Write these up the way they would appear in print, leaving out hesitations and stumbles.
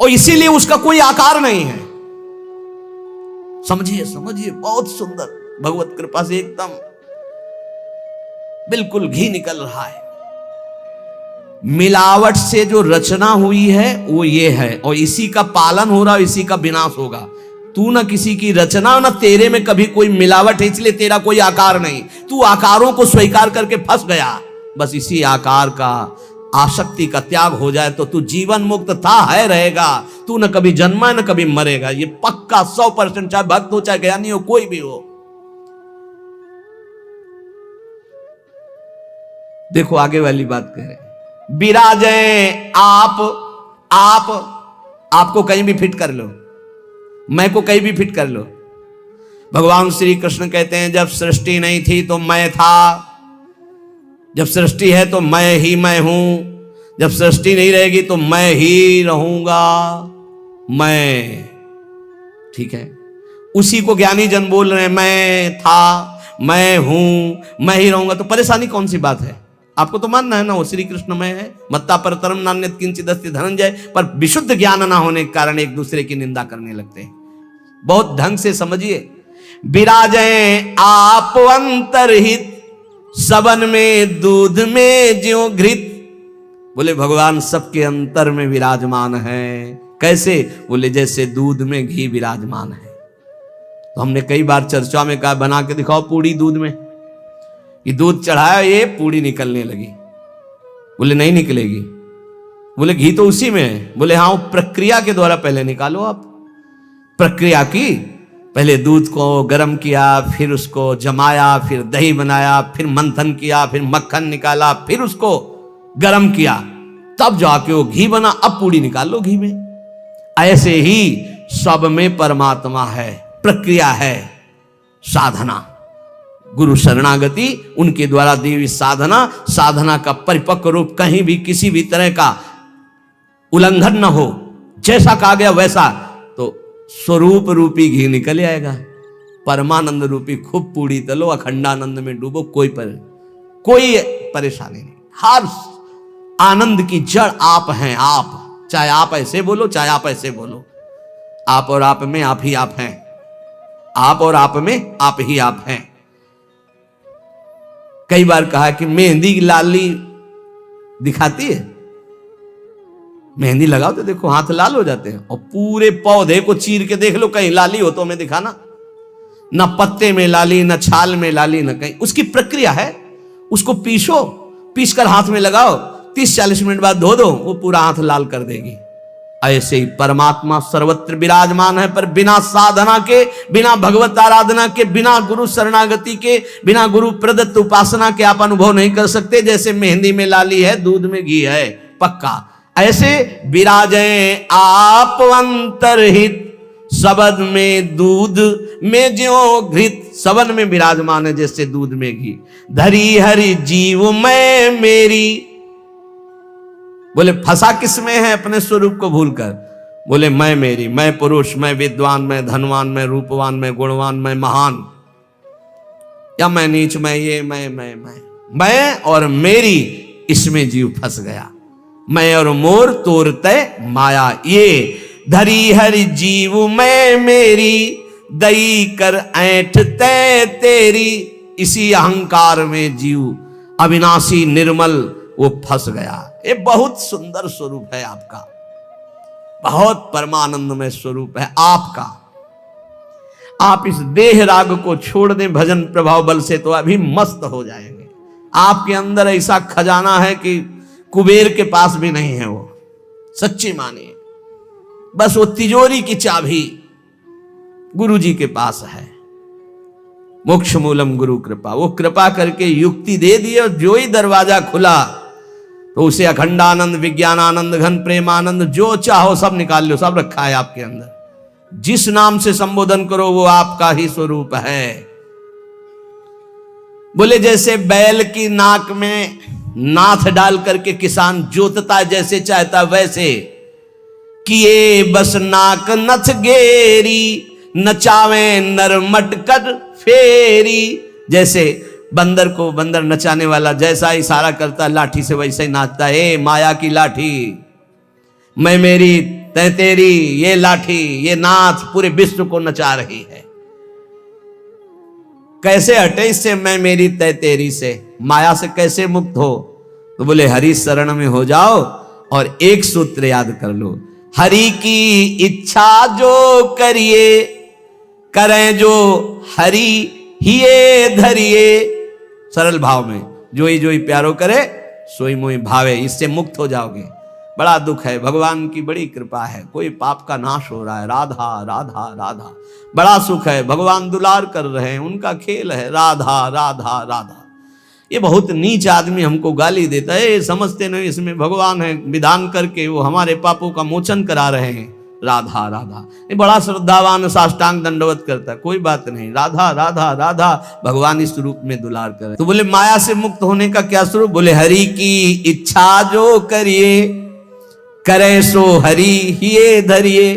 और इसीलिए उसका कोई आकार नहीं है। समझिए समझिए, बहुत सुंदर, भगवत कृपा से एकदम बिल्कुल घी निकल रहा है। मिलावट से जो रचना हुई है वो ये है, और इसी का पालन हो रहा है, इसी का विनाश होगा। तू ना किसी की रचना, ना तेरे में कभी कोई मिलावट है, इसलिए तेरा कोई आकार नहीं। तू आकारों को स्वीकार करके फंस गया। बस इसी आकार का, आसक्ति का त्याग हो जाए तो तू जीवन मुक्त था, है, रहेगा। तू न कभी जन्मा न कभी मरेगा, ये पक्का 100%, चाहे भक्त हो चाहे ज्ञानी हो, कोई भी हो। देखो आगे वाली बात कह रहे, विराजे आपको कहीं भी फिट कर लो, मैं को कहीं भी फिट कर लो। भगवान श्री कृष्ण कहते हैं जब सृष्टि नहीं थी तो मैं था, जब सृष्टि है तो मैं ही मैं हूं, जब सृष्टि नहीं रहेगी तो मैं ही रहूंगा। मैं, ठीक है, उसी को ज्ञानी जन बोल रहे हैं, मैं था, मैं हूं, मैं ही रहूंगा। तो परेशानी कौन सी बात है? आपको तो मानना है ना वो श्री कृष्ण में है, मत्ता परतरम नान्यत किंचित् अस्ति धनंजय। पर विशुद्ध ज्ञान ना होने के कारण एक दूसरे की निंदा करने लगते हैं। बहुत ढंग से समझिए, विराजे आप अंतरहित, सबन में दूध में ज्यों घृत। बोले भगवान सबके अंतर में विराजमान है। कैसे? बोले जैसे दूध में घी विराजमान है। तो हमने कई बार चर्चा में कहा, बना के दिखाओ पूड़ी दूध में, कि दूध चढ़ाया, ये पूड़ी निकलने लगी। बोले नहीं निकलेगी। बोले घी तो उसी में है। बोले हाँ, वो प्रक्रिया के द्वारा पहले निकालो आप। प्रक्रिया की, पहले दूध को गर्म किया, फिर उसको जमाया, फिर दही बनाया, फिर मंथन किया, फिर मक्खन निकाला, फिर उसको गर्म किया, तब जाके वो घी बना। अब पूड़ी निकाल लो घी में। ऐसे ही सब में परमात्मा है, प्रक्रिया है, साधना, गुरु शरणागति, उनके द्वारा दी हुई साधना, साधना का परिपक्व रूप कहीं भी किसी भी तरह का उल्लंघन न हो, जैसा कहा गया वैसा, तो स्वरूप रूपी घी निकल आएगा। परमानंद रूपी खूब पूड़ी तलो, अखंडानंद में डूबो, कोई परेशानी नहीं। हर आनंद की जड़ आप हैं। आप, चाहे आप ऐसे बोलो चाहे आप ऐसे बोलो, आप और आप में आप ही आप हैं। आप और आप में आप ही आप हैं। कई बार कहा कि मेहंदी की लाली दिखाती है, मेहंदी लगाओ तो देखो हाथ लाल हो जाते हैं, और पूरे पौधे को चीर के देख लो, कहीं लाली हो तो हमें दिखाना। ना पत्ते में लाली, ना छाल में लाली, ना कहीं। उसकी प्रक्रिया है। उसको पीसो, पीस कर हाथ में लगाओ, 30-40 मिनट बाद धो दो, वो पूरा हाथ लाल कर देगी। ऐसे ही परमात्मा सर्वत्र विराजमान है, पर बिना साधना के, बिना भगवत आराधना के, बिना गुरु शरणागति के, बिना गुरु प्रदत्त उपासना के आप अनुभव नहीं कर सकते। जैसे मेहंदी में लाली है, दूध में घी है, पक्का। ऐसे विराजे आप अंतरहित, सबद में दूध में ज्यों घृत। सबन में विराजमान है जैसे दूध में घी। धरी हरि जीव मैं मेरी। बोले फंसा किसमें है? अपने स्वरूप को भूलकर। बोले मैं मेरी, मैं पुरुष, मैं विद्वान, मैं धनवान, मैं रूपवान, मैं गुणवान, मैं महान, या मैं नीच, मैं ये, मैं और मेरी, इसमें जीव फंस गया। मैं और मोर तोरते माया ये। धरी हरि जीव मैं मेरी, दई कर ऐंठ तै तेरी। इसी अहंकार में जीव अविनाशी निर्मल वो फंस गया। ये बहुत सुंदर स्वरूप है आपका, बहुत परमानंदमय स्वरूप है आपका। आप इस देह राग को छोड़ दें भजन प्रभाव बल से तो अभी मस्त हो जाएंगे। आपके अंदर ऐसा खजाना है कि कुबेर के पास भी नहीं है वो, सच्ची मानिए। बस वो तिजोरी की चाबी गुरु जी के पास है। मोक्ष मूलम गुरु कृपा। वो कृपा करके युक्ति दे दी और जो ही दरवाजा खुला तो उसे अखंडानंद, विज्ञानानंद, घन प्रेमानंद, जो चाहो सब निकाल लो, सब रखा है आपके अंदर। जिस नाम से संबोधन करो वो आपका ही स्वरूप है। बोले जैसे बैल की नाक में नाथ डाल करके किसान जोतता जैसे चाहता वैसे, किए बस नाक नथ गेरी, नचावे नर मटकर फेरी। जैसे बंदर को बंदर नचाने वाला जैसा इशारा करता लाठी से वैसे ही नाचता है। माया की लाठी, मैं मेरी तै तेरी ये लाठी, ये नाथ पूरे विश्व को नचा रही है। कैसे हटे इससे मैं मेरी तै तेरी से, माया से कैसे मुक्त हो? तो बोले हरि शरण में हो जाओ और एक सूत्र याद कर लो, हरि की इच्छा जो करिए, करें जो हरि हिये धरिए। सरल भाव में जोई जोई प्यारो करे सोई मोई भावे, इससे मुक्त हो जाओगे। बड़ा दुख है, भगवान की बड़ी कृपा है, कोई पाप का नाश हो रहा है। राधा राधा राधा, बड़ा सुख है, भगवान दुलार कर रहे हैं, उनका खेल है। राधा राधा राधा। ये बहुत नीच आदमी हमको गाली देता है, समझते नहीं इसमें भगवान है, विधान करके वो हमारे पापों का मोचन करा रहे हैं। राधा राधा, ये बड़ा श्रद्धावान साष्टांग दंडवत करता है, कोई बात नहीं। राधा राधा राधा, भगवान इस रूप में दुलार करे। तो बोले माया से मुक्त होने का क्या स्वरूप? बोले हरि की इच्छा जो करिए, करें सो हरि हिये धरिए।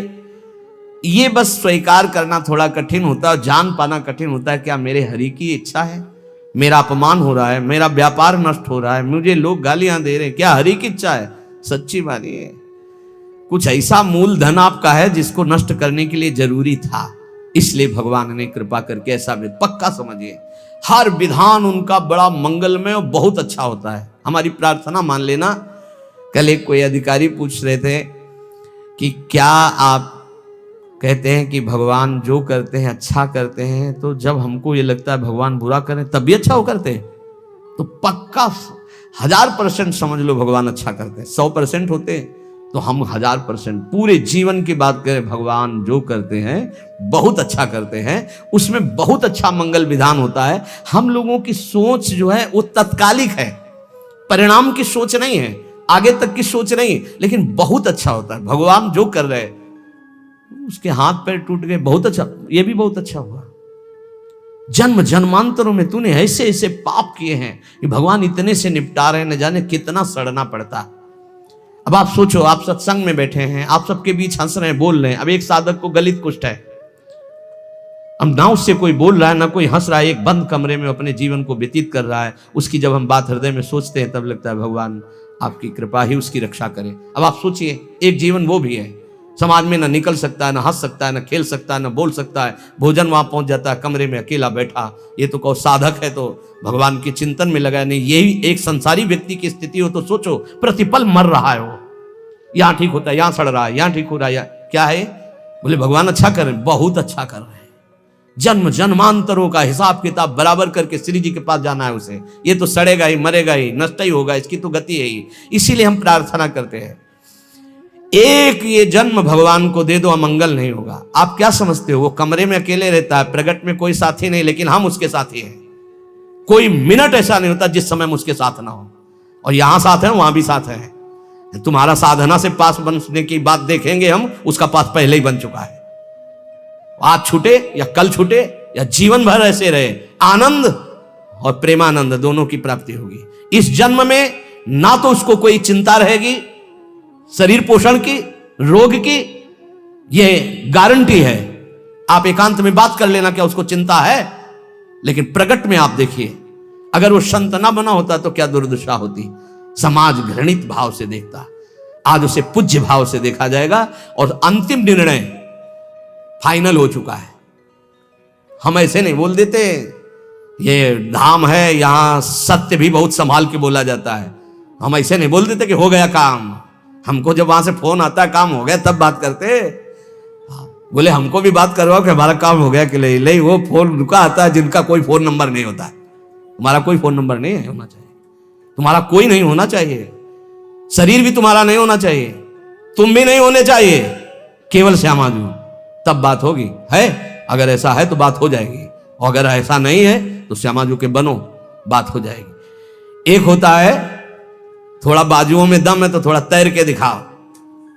ये बस स्वीकार करना थोड़ा कठिन होता है, जान पाना कठिन होता है। क्या मेरे हरि की इच्छा है? मेरा अपमान हो रहा है, मेरा व्यापार नष्ट हो रहा है, मुझे लोग गालियां दे रहे हैं, क्या हरि की इच्छा है? सच्ची मानिए, कुछ ऐसा मूलधन आपका है जिसको नष्ट करने के लिए जरूरी था, इसलिए भगवान ने कृपा करके ऐसा पक्का समझिए। हर विधान उनका बड़ा मंगलमय और बहुत अच्छा होता है। हमारी प्रार्थना मान लेना। कल एक कोई अधिकारी पूछ रहे थे कि क्या आप कहते हैं कि भगवान जो करते हैं अच्छा करते हैं, तो जब हमको ये लगता है भगवान बुरा करें तब भी अच्छा हो करते हैं? तो पक्का 1000% समझ लो भगवान अच्छा करते हैं। 100% होते हैं तो हम 1000% पूरे जीवन की बात करें, भगवान जो करते हैं बहुत अच्छा करते हैं, उसमें बहुत अच्छा मंगल विधान होता है। हम लोगों की सोच जो है वो तत्कालिक है, परिणाम की सोच नहीं है, आगे तक की सोच नहीं, लेकिन बहुत अच्छा होता है। भगवान जो कर रहे हैं, उसके हाथ पैर टूट गए, बहुत अच्छा, ये भी बहुत अच्छा हुआ। जन्म जन्मांतरों में तूने ऐसे ऐसे पाप किए हैं कि भगवान इतने से निपटा रहे हैं, न जाने कितना सड़ना पड़ता। अब आप सोचो, आप सत्संग में बैठे हैं, आप सबके बीच हंस रहे हैं, बोल रहे हैं। अब एक साधक को गलित कुष्ठ है, अब ना उससे कोई बोल रहा है ना कोई हंस रहा है, एक बंद कमरे में अपने जीवन को व्यतीत कर रहा है। उसकी जब हम बात हृदय में सोचते हैं तब लगता है भगवान आपकी कृपा ही उसकी रक्षा करे। अब आप सोचिए, एक जीवन वो भी है, समाज में ना निकल सकता है, ना हंस सकता है, ना खेल सकता है, ना बोल सकता है, भोजन वहां पहुंच जाता है, कमरे में अकेला बैठा। ये तो कहो साधक है तो भगवान के चिंतन में लगा नहीं। यही एक संसारी व्यक्ति की स्थिति हो तो सोचो, प्रतिपल मर रहा है वो, यहां ठीक होता है, यहां सड़ रहा है, यहां ठीक हो रहा है, क्या है? बोले भगवान अच्छा कर रहे हैं, बहुत अच्छा कर रहे हैं। जन्म जन्मांतरों का हिसाब किताब बराबर करके श्री जी के पास जाना है उसे। ये तो सड़ेगा ही, मरेगा ही, नष्ट ही होगा, इसकी तो गति है ही। इसीलिए हम प्रार्थना करते हैं, एक ये जन्म भगवान को दे दो, अमंगल नहीं होगा। आप क्या समझते हो, वो कमरे में अकेले रहता है, प्रगट में कोई साथी नहीं, लेकिन हम उसके साथी हैं। कोई मिनट ऐसा नहीं होता जिस समय हम उसके साथ ना हो, और यहां साथ है, वहां भी साथ है। तुम्हारा साधना से पास बनने की बात देखेंगे हम, उसका पास पहले ही बन चुका है। आज छूटे या कल छूटे या जीवन भर ऐसे रहे, आनंद और प्रेमानंद दोनों की प्राप्ति होगी। इस जन्म में ना तो उसको कोई चिंता रहेगी शरीर पोषण की, रोग की, यह गारंटी है। आप एकांत में बात कर लेना क्या उसको चिंता है, लेकिन प्रगट में आप देखिए, अगर वो संत ना बना होता तो क्या दुर्दशा होती। समाज घृणित भाव से देखता, आज उसे पूज्य भाव से देखा जाएगा, और अंतिम निर्णय फाइनल हो चुका है। हम ऐसे नहीं बोल देते, ये धाम है, यहां सत्य भी बहुत संभाल के बोला जाता है। हम ऐसे नहीं बोल देते कि हो गया काम। हमको जब वहां से फोन आता है काम हो गया तब बात करते। बोले हमको भी बात करवाओ कि हमारा काम हो गया कि नहीं। वो फोन रुका आता है जिनका कोई फोन नंबर नहीं होता है। तुम्हारा कोई फोन नंबर नहीं है, होना चाहिए। तुम्हारा कोई नहीं होना चाहिए, शरीर भी तुम्हारा नहीं होना चाहिए, तुम भी नहीं होने चाहिए, केवल श्यामाजू, तब बात होगी। है अगर ऐसा है तो बात हो जाएगी, और अगर ऐसा नहीं है तो श्यामाजू के बनो, बात हो जाएगी। एक होता है थोड़ा बाजुओं में दम है तो थोड़ा तैर के दिखाओ।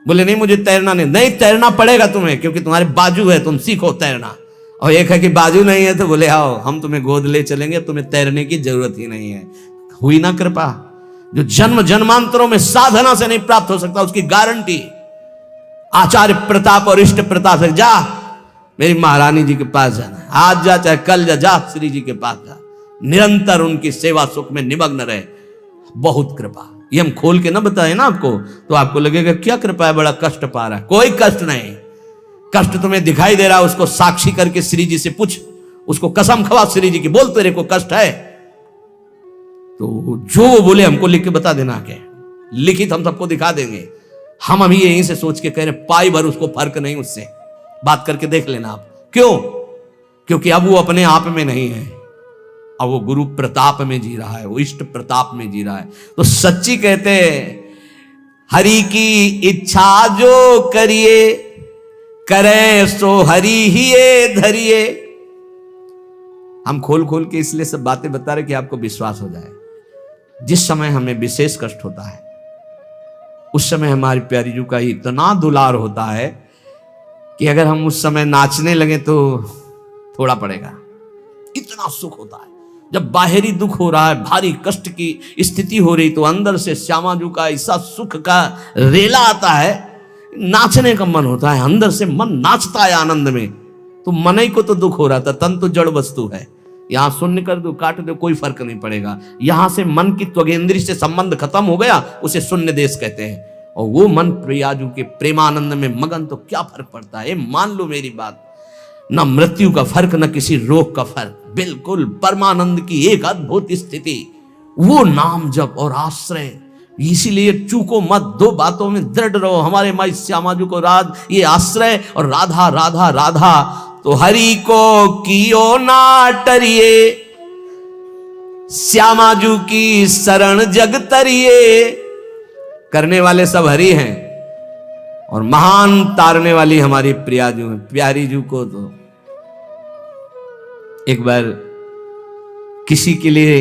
बोले नहीं मुझे तैरना नहीं तैरना पड़ेगा तुम्हें, क्योंकि तुम्हारे बाजू है, तुम सीखो तैरना। और एक है कि बाजू नहीं है तो बोले आओ हम तुम्हें गोद ले चलेंगे, तुम्हें तैरने की जरूरत ही नहीं है। हुई ना कृपा। जो जन्म जन्मांतरों में साधना से नहीं प्राप्त हो सकता, उसकी गारंटी आचार्य प्रताप और इष्ट प्रताप से। जा मेरी महारानी जी के पास जाना, आज जा चाहे कल जा श्री जी के पास जा, निरंतर उनकी सेवा सुख में निमग्न रहे। बहुत कृपा, ये हम खोल के ना बताए ना आपको, तो आपको लगेगा क्या कृपा है, बड़ा कष्ट पा रहा है। कोई कष्ट नहीं, कष्ट तुम्हें दिखाई दे रहा है, उसको साक्षी करके श्री जी से पूछ, उसको कसम खवा श्री जी की, बोल तेरे को कष्ट है तो जो वो बोले हमको लिख के बता देना, के लिखित हम सबको दिखा देंगे। हम अभी यहीं से सोच के कह रहे पाई भर उसको फर्क नहीं, उससे बात करके देख लेना आप। क्यों? क्योंकि अब वो अपने आप में नहीं है, अब वो गुरु प्रताप में जी रहा है, वो इष्ट प्रताप में जी रहा है। तो सच्ची कहते हैं हरि की इच्छा जो करिए, करें सो हरि ही धरिए। हम खोल खोल के इसलिए सब बातें बता रहे कि आपको विश्वास हो जाए। जिस समय हमें विशेष कष्ट होता है उस समय हमारी प्यारी जू का इतना दुलार होता है कि अगर हम उस समय नाचने लगे तो थोड़ा पड़ेगा, इतना सुख होता है। जब बाहरी दुख हो रहा है, भारी कष्ट की स्थिति हो रही, तो अंदर से श्यामा जू का ऐसा सुख का रेला आता है, नाचने का मन होता है, अंदर से मन नाचता है आनंद में। तो मन ही को तो दुख हो रहा था, तन तो जड़ वस्तु है, यहां शून्य कर दो, काट दो, कोई फर्क नहीं पड़ेगा। यहां से मन की त्वगेंद्री से संबंध खत्म हो गया, उसे शून्य देश कहते हैं। और वो मन प्रियाजू के प्रेमानंद में मगन, तो क्या फर्क पड़ता है। मान लो मेरी बात, न मृत्यु का फर्क, न किसी रोग का फर्क, बिल्कुल परमानंद की एक अद्भुत स्थिति, वो नाम जप और आश्रय। इसीलिए चूको मत, दो बातों में दृढ़ रहो। हमारे माई श्यामा जी को राज ये आश्रय और राधा राधा राधा, तो हरि को कियो ना टरिए, श्यामा जू की शरण जग तरिए। करने वाले सब हरि हैं और महान तारने वाली हमारी प्रियाजू है। प्यारी जू को तो एक बार किसी के लिए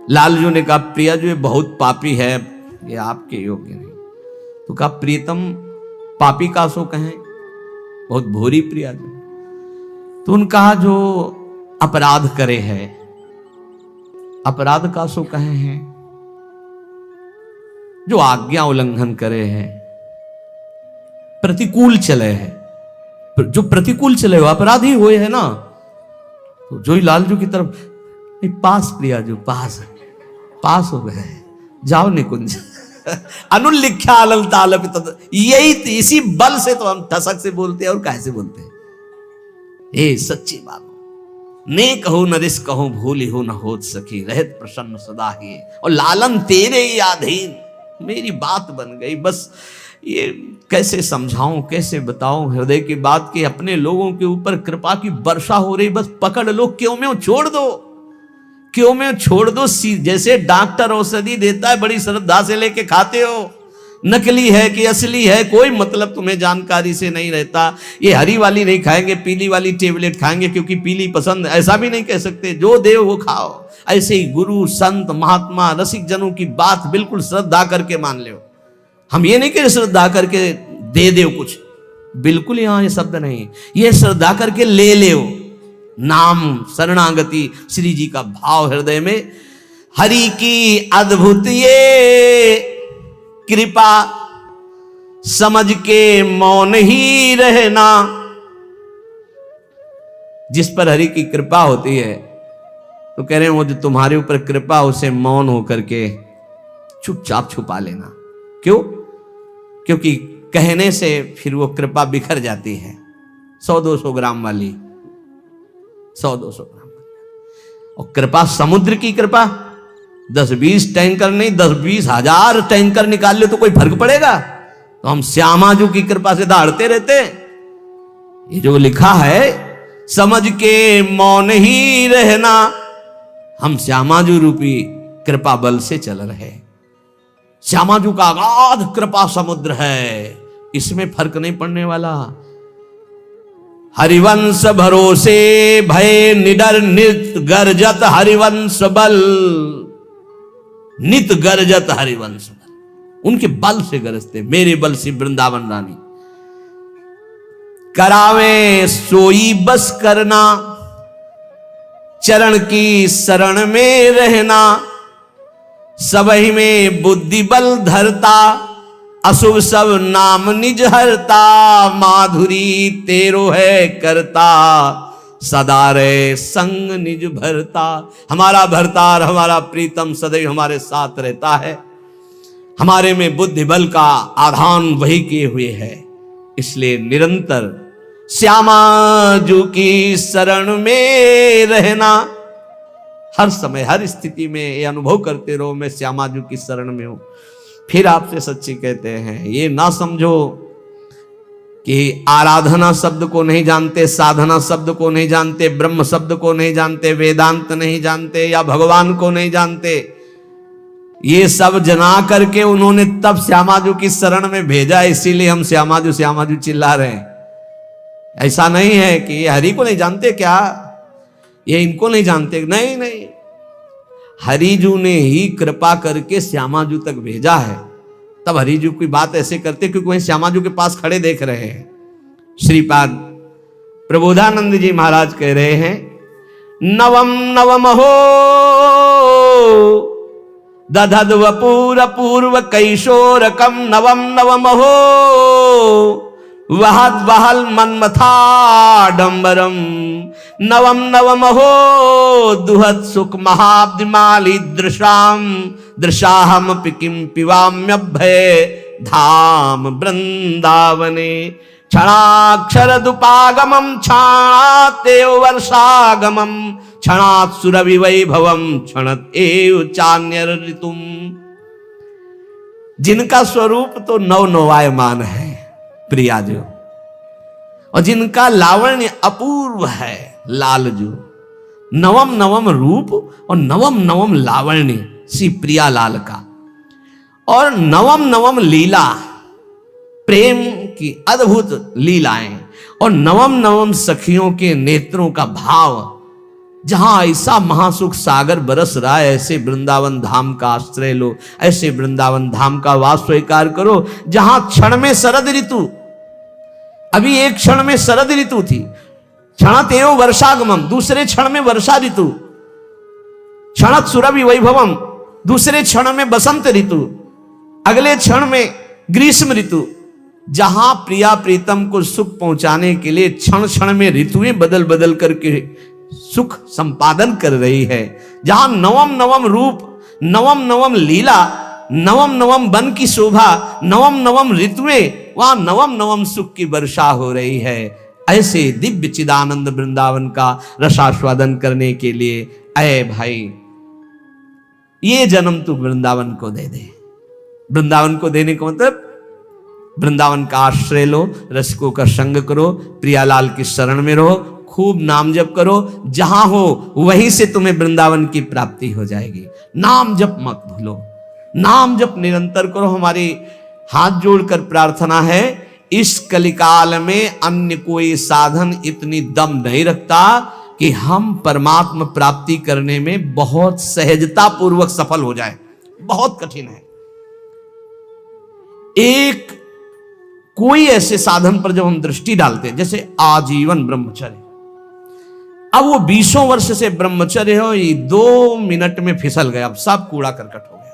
लालजू ने कहा, प्रियाजू ये बहुत पापी है, ये आपके योग्य नहीं। तो कहा, प्रीतम पापी का सो कहें, बहुत भोरी प्रियाजू। तो उन कहा, जो अपराध करे है, अपराध का सो कहे हैं, जो आज्ञा उल्लंघन करे है, प्रतिकूल चले है, जो प्रतिकूल चले हो अपराधी हुए है ना। तो जो ही लालजू की तरफ, पास प्रियाजू पास हो गए, जाओ निकुंज। अनुल्लिख्या अलल तालप, यही इसी बल से तो हम ठसक से बोलते हैं, और कैसे बोलते हैं। ए सच्ची बात, ने कहो नरिस कहो, भूली हो न होत सकी, रहत प्रसन्न सदा ही, और लालन तेरे ही आधीन। मेरी बात बन गई, बस ये कैसे समझाऊं, कैसे बताऊं हृदय की बात, कि अपने लोगों के ऊपर कृपा की वर्षा हो रही, बस पकड़ लो, क्यों में छोड़ दो, क्यों में छोड़ दो। जैसे डॉक्टर औषधि देता है, बड़ी श्रद्धा से लेके खाते हो, नकली है कि असली है कोई मतलब तुम्हें जानकारी से नहीं रहता। ये हरी वाली नहीं खाएंगे, पीली वाली टेबलेट खाएंगे क्योंकि पीली पसंद, ऐसा भी नहीं कह सकते। जो दे वो खाओ। ऐसे ही गुरु संत महात्मा रसिक जनों की बात बिल्कुल श्रद्धा करके मान लो। हम ये नहीं कह श्रद्धा करके दे दो कुछ, बिल्कुल यहां ये शब्द नहीं, ये श्रद्धा करके ले ले। नाम शरणागति श्री जी का भाव हृदय में, हरि की अद्भुत ये कृपा, समझ के मौन ही रहना। जिस पर हरि की कृपा होती है, तो कह रहे हैं वो जो तुम्हारे ऊपर कृपा, उसे मौन होकर के चुपचाप छुपा लेना। क्यों? क्योंकि कहने से फिर वो कृपा बिखर जाती है। 100-200 ग्राम वाली, 100-200 ग्राम, और कृपा समुद्र की कृपा 10-20 टैंकर नहीं, 10-20 हजार टैंकर निकाल ले तो कोई फर्क पड़ेगा? तो हम श्यामाजू की कृपा से दहाड़ते रहते। ये जो लिखा है, समझ के मौन ही रहना, हम श्यामाजू रूपी कृपा बल से चल रहे। श्यामाजू का अगाध कृपा समुद्र है, इसमें फर्क नहीं पड़ने वाला। हरिवंश भरोसे भय निडर नित गर्जत हरिवंश बल, नित गर्जत हरिवंश बल, उनके बल से गरजते। मेरे बल से वृंदावन रानी करावे सोई बस करना, चरण की शरण में रहना, सबही में बुद्धि बल धरता, अशुभ सब नाम निज हरता, माधुरी तेरो है करता, सदा रे संग निज भरता। हमारा भरतार, हमारा प्रीतम सदैव हमारे साथ रहता है। हमारे में बुद्धि बल का आधान वही किए हुए है। इसलिए निरंतर श्यामा जू की शरण में रहना, हर समय हर स्थिति में ये अनुभव करते रहो मैं श्यामा जू की शरण में हूं। फिर आपसे सच्ची कहते हैं, ये ना समझो कि आराधना शब्द को नहीं जानते, साधना शब्द को नहीं जानते, ब्रह्म शब्द को नहीं जानते, वेदांत नहीं जानते या भगवान को नहीं जानते। ये सब जना करके उन्होंने तब श्यामाजू की शरण में भेजा, इसीलिए हम श्यामाजू चिल्ला रहे हैं। ऐसा नहीं है कि ये हरि को नहीं जानते क्या, ये इनको नहीं जानते, नहीं नहीं, हरिजू ने ही कृपा करके श्यामाजू तक भेजा है। तब हरिजू की बात ऐसे करते क्योंकि वहीं श्यामाजू के पास खड़े देख रहे हैं। श्रीपाद प्रबोधानंद जी महाराज कह रहे हैं, नवम नवम हो दधद वपूर पूर्व कैशोरकम, नवम नवम हो वहद वहल मन्मथाडंबरम, नवम नवम हो दुहत सुख महाब्दिमाली दृशाम, दृशाहम पिकिम पिवाम्यभय धाम वृंदावने, क्षणाक्षर दुपागमम क्षणातेव वर्षागमम, क्षणात् सुरभि वैभवम क्षणत एव चान्यर ऋतुम। जिनका स्वरूप तो नव नवायमान है प्रियाजू, और जिनका लावण्य अपूर्व है लालजू, नवम नवम रूप और नवम नवम लावण्य श्री प्रिया लाल का, और नवम नवम लीला प्रेम की अद्भुत लीलाएं, और नवम नवम सखियों के नेत्रों का भाव। जहां ऐसा महासुख सागर बरस रहा है, ऐसे वृंदावन धाम का आश्रय लो, ऐसे वृंदावन धाम का वास स्वीकार करो, जहां क्षण में शरद ऋतु, अभी एक क्षण में शरद ऋतु थी, क्षणत एव वर्षागमम, दूसरे क्षण में वर्षा ऋतु, क्षणत सुरभि वैभवम, दूसरे क्षण में बसंत ऋतु, अगले क्षण में ग्रीष्म ऋतु। जहां प्रिया प्रीतम को सुख पहुंचाने के लिए क्षण क्षण में ऋतुएं बदल बदल करके सुख संपादन कर रही है, जहां नवम नवम रूप, नवम नवम लीला, नवम नवम वन की शोभा, नवम नवम ऋतुएं, वहां नवम नवम सुख की वर्षा हो रही है। ऐसे दिव्य चिदानंद वृंदावन का रसास्वादन करने के लिए अय भाई, ये जन्म तू वृंदावन को दे दे। वृंदावन को देने का मतलब वृंदावन का आश्रय लो, रसिकों का संग करो, प्रियालाल की शरण में रहो, खूब नाम जप करो, जहां हो वहीं से तुम्हें वृंदावन की प्राप्ति हो जाएगी। नाम जप मत भूलो, नाम जप निरंतर करो। हमारी हाथ जोड़कर प्रार्थना है, इस कलिकाल में अन्य कोई साधन इतनी दम नहीं रखता कि हम परमात्मा प्राप्ति करने में बहुत सहजता पूर्वक सफल हो जाए। बहुत कठिन है। एक कोई ऐसे साधन पर जब हम दृष्टि डालते हैं, जैसे आजीवन ब्रह्मचर्य, अब वो 20 वर्ष से ब्रह्मचर्य हो, ये 2 मिनट में फिसल गया, अब सब कूड़ा करकट हो गया,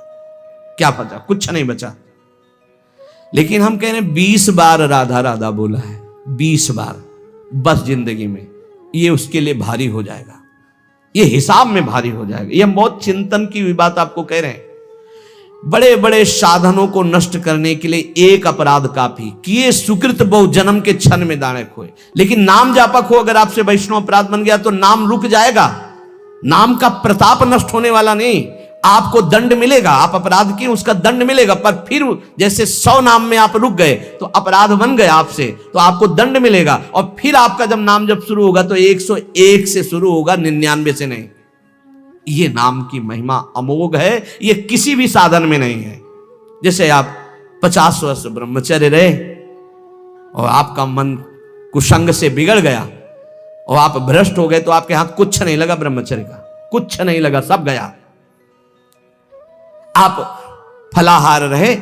क्या बचा? कुछ नहीं बचा। लेकिन हम कह रहे हैं 20 बार राधा राधा बोला है, 20 बार बस जिंदगी में, ये उसके लिए भारी हो जाएगा, ये हिसाब में भारी हो जाएगा। ये हम बहुत चिंतन की हुई बात आपको कह रहे हैं। बड़े बड़े साधनों को नष्ट करने के लिए एक अपराध काफी, किए सुकृत बहु जन्म के क्षण में दाने खोए। लेकिन नाम जापक हो, अगर आपसे वैष्णव अपराध बन गया तो नाम रुक जाएगा, नाम का प्रताप नष्ट होने वाला नहीं। आपको दंड मिलेगा, आप अपराध किए उसका दंड मिलेगा, पर फिर जैसे 100 नाम में आप रुक गए तो अपराध बन गए आपसे, तो आपको दंड मिलेगा। और फिर आपका जब नाम जब शुरू होगा तो 101 से शुरू होगा, 99 से नहीं। ये नाम की महिमा अमोघ है, ये किसी भी साधन में नहीं है। जैसे आप 50 वर्ष ब्रह्मचर्य रहे और आपका मन कुसंग से बिगड़ गया और आप भ्रष्ट हो गए, तो आपके हाथ कुछ नहीं लगा ब्रह्मचर्य का, कुछ नहीं लगा, सब गया। आप फलाहार रहे,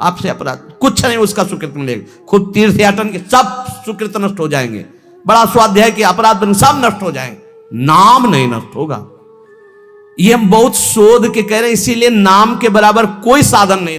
आपसे अपराध कुछ नहीं, उसका सुकृत मिलेगा। खुद तीर्थ याटन के सब सुकृत नष्ट हो जाएंगे, बड़ा स्वाध्याय के अपराध सब नष्ट हो जाएंगे, नाम नहीं नष्ट होगा। ये हम बहुत शोध के कह रहे हैं, इसीलिए नाम के बराबर कोई साधन नहीं।